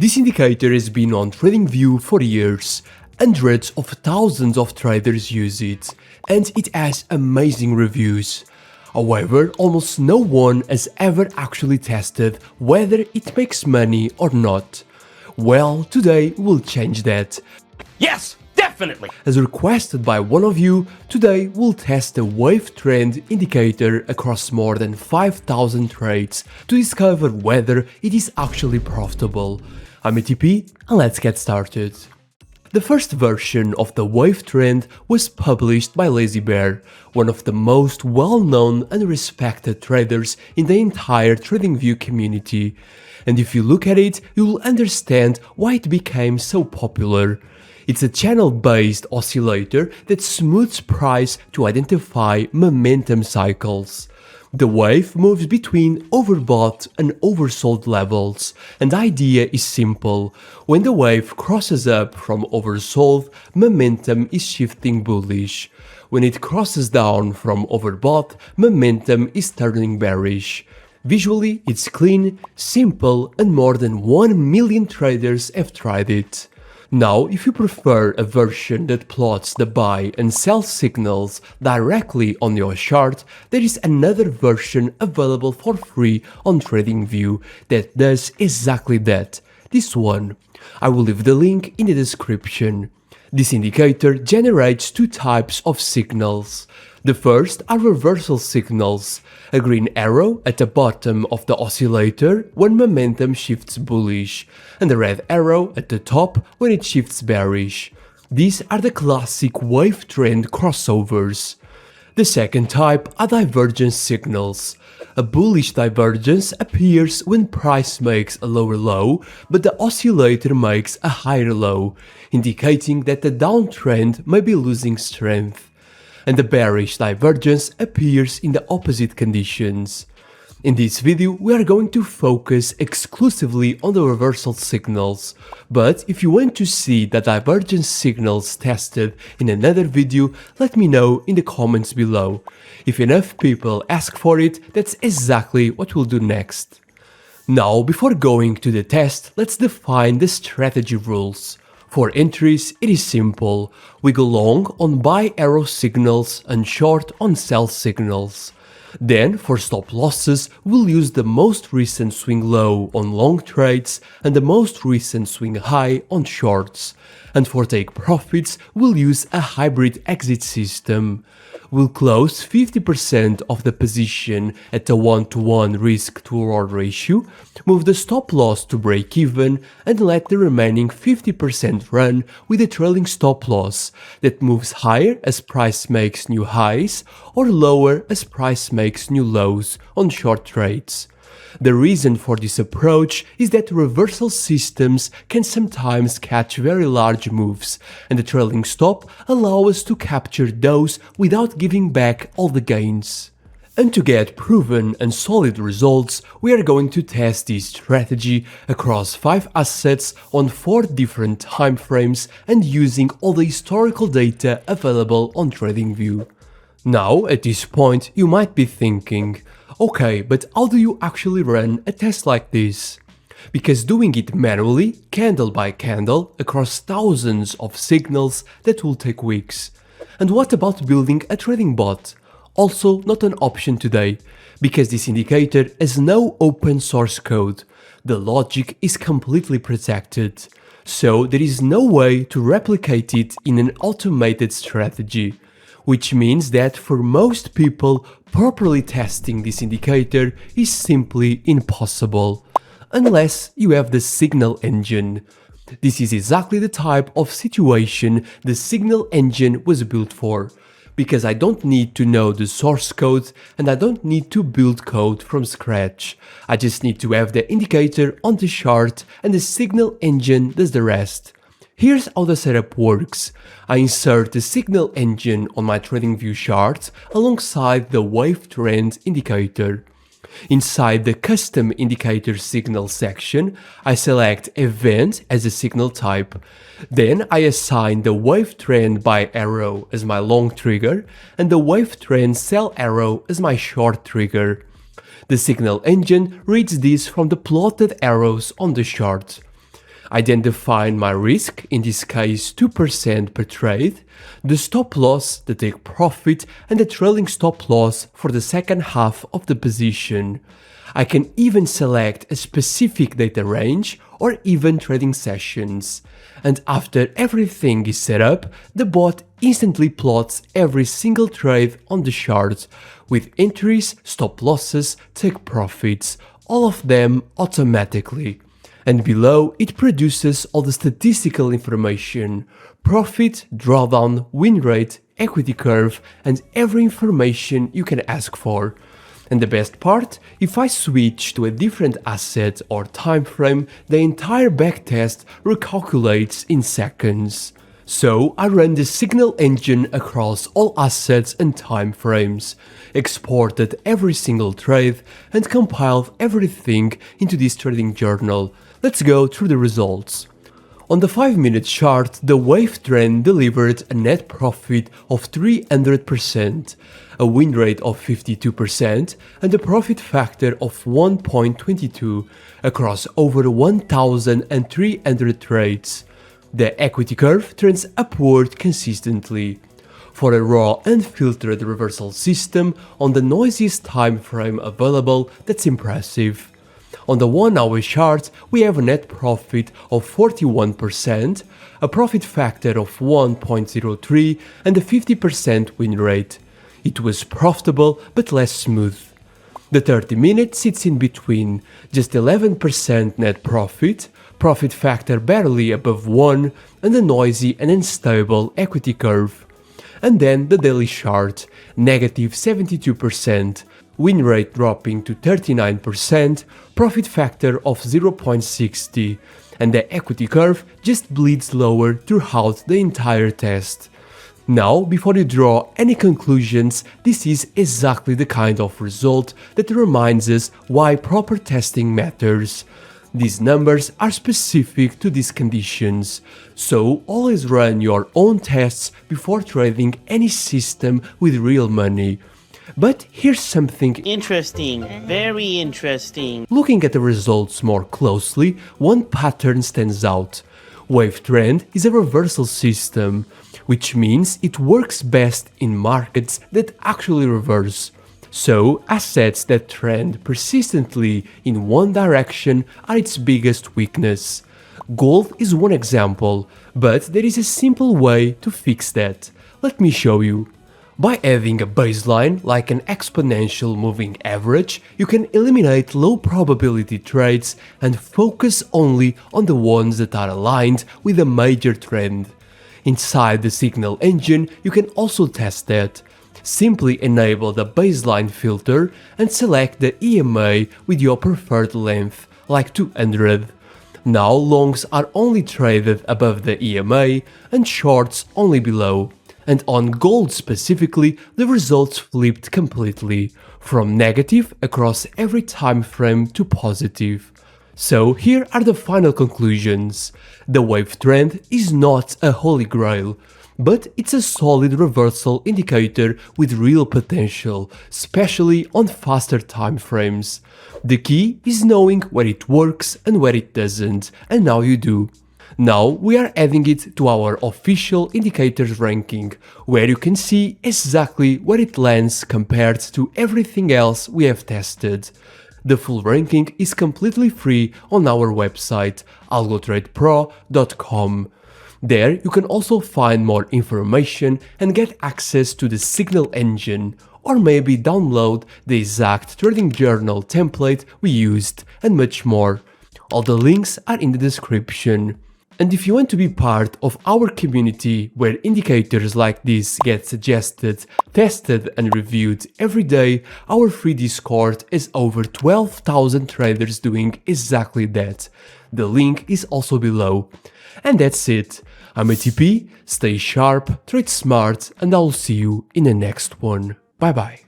This indicator has been on TradingView for years. Hundreds of thousands of traders use it, and it has amazing reviews. However, almost no one has ever actually tested whether it makes money or not. Well, today we'll change that. Yes, definitely! As requested by one of you, today we'll test the WaveTrend Indicator across more than 5,000 trades to discover whether it is actually profitable. I'm ATP, and let's get started. The first version of the WaveTrend was published by Lazy Bear, one of the most well-known and respected traders in the entire TradingView community. And if you look at it, you will understand why it became so popular. It's a channel-based oscillator that smooths price to identify momentum cycles. The wave moves between overbought and oversold levels, and the idea is simple. When the wave crosses up from oversold, momentum is shifting bullish. When it crosses down from overbought, momentum is turning bearish. Visually, it's clean, simple, and more than 1 million traders have tried it. Now, if you prefer a version that plots the buy and sell signals directly on your chart, there is another version available for free on TradingView that does exactly that, this one. I will leave the link in the description. This indicator generates two types of signals. The first are reversal signals, a green arrow at the bottom of the oscillator when momentum shifts bullish, and a red arrow at the top when it shifts bearish. These are the classic WaveTrend crossovers. The second type are divergence signals. A bullish divergence appears when price makes a lower low, but the oscillator makes a higher low, indicating that the downtrend may be losing strength. And the bearish divergence appears in the opposite conditions. In this video, we are going to focus exclusively on the reversal signals, but if you want to see the divergence signals tested in another video, let me know in the comments below. If enough people ask for it, that's exactly what we'll do next. Now, before going to the test, let's define the strategy rules. For entries, it is simple. We go long on buy arrow signals and short on sell signals. Then, for stop losses, we'll use the most recent swing low on long trades and the most recent swing high on shorts. And for take profits, we'll use a hybrid exit system. We'll close 50% of the position at a 1-to-1 risk to reward ratio, move the stop loss to break even, and let the remaining 50% run with a trailing stop loss that moves higher as price makes new highs or lower as price makes new lows on short trades. The reason for this approach is that reversal systems can sometimes catch very large moves, and the trailing stop allows us to capture those without giving back all the gains. And to get proven and solid results, we are going to test this strategy across 5 assets on 4 different time frames and using all the historical data available on TradingView. Now, at this point, you might be thinking, okay, but how do you actually run a test like this? Because doing it manually, candle by candle, across thousands of signals, that will take weeks. And what about building a trading bot? Also not an option today, because this indicator has no open source code. The logic is completely protected. So there is no way to replicate it in an automated strategy. Which means that for most people, properly testing this indicator is simply impossible, unless you have the Signal Engine. This is exactly the type of situation the Signal Engine was built for, because I don't need to know the source code and I don't need to build code from scratch. I just need to have the indicator on the chart and the Signal Engine does the rest. Here's how the setup works. I insert the Signal Engine on my TradingView chart alongside the WaveTrend Indicator. Inside the Custom Indicator Signal section, I select Event as a signal type. Then I assign the WaveTrend Buy arrow as my long trigger and the WaveTrend Sell arrow as my short trigger. The Signal Engine reads these from the plotted arrows on the chart. I then define my risk, in this case 2% per trade, the stop loss, the take profit, and the trailing stop loss for the second half of the position. I can even select a specific data range or even trading sessions. And after everything is set up, the bot instantly plots every single trade on the chart, with entries, stop losses, take profits, all of them automatically. And below it produces all the statistical information: profit, drawdown, win rate, equity curve, and every information you can ask for. And the best part, if I switch to a different asset or time frame, the entire backtest recalculates in seconds. So I run the Signal Engine across all assets and time frames, exported every single trade, and compiled everything into this trading journal. Let's go through the results. On the 5-minute chart, the WaveTrend delivered a net profit of 300%, a win rate of 52%, and a profit factor of 1.22 across over 1,300 trades. The equity curve trends upward consistently. For a raw unfiltered reversal system on the noisiest time frame available, that's impressive. On the 1-hour chart, we have a net profit of 41%, a profit factor of 1.03, and a 50% win rate. It was profitable but less smooth. The 30-minute sits in between, just 11% net profit, profit factor barely above 1, and a noisy and unstable equity curve. And then the daily chart, negative 72%, win rate dropping to 39%, profit factor of 0.60, and the equity curve just bleeds lower throughout the entire test. Now, before you draw any conclusions, this is exactly the kind of result that reminds us why proper testing matters. These numbers are specific to these conditions, so always run your own tests before trading any system with real money. But here's something interesting, very interesting. Looking at the results more closely, one pattern stands out. WaveTrend is a reversal system, which means it works best in markets that actually reverse. So, assets that trend persistently in one direction are its biggest weakness. Gold is one example, but there is a simple way to fix that. Let me show you. By adding a baseline like an exponential moving average, you can eliminate low probability trades and focus only on the ones that are aligned with a major trend. Inside the Signal Engine, you can also test that. Simply enable the baseline filter and select the EMA with your preferred length, like 200. Now longs are only traded above the EMA and shorts only below. And on gold specifically, the results flipped completely, from negative across every time frame to positive. So here are the final conclusions. The WaveTrend is not a holy grail, but it's a solid reversal indicator with real potential, especially on faster time frames. The key is knowing where it works and where it doesn't, and now you do. Now we are adding it to our official indicators ranking, where you can see exactly where it lands compared to everything else we have tested. The full ranking is completely free on our website, algotradepro.com. There you can also find more information and get access to the Signal Engine, or maybe download the exact trading journal template we used, and much more. All the links are in the description. And if you want to be part of our community where indicators like this get suggested, tested and reviewed every day, our free Discord is over 12,000 traders doing exactly that. The link is also below. And that's it. I'm ATP, stay sharp, trade smart, and I'll see you in the next one. Bye bye.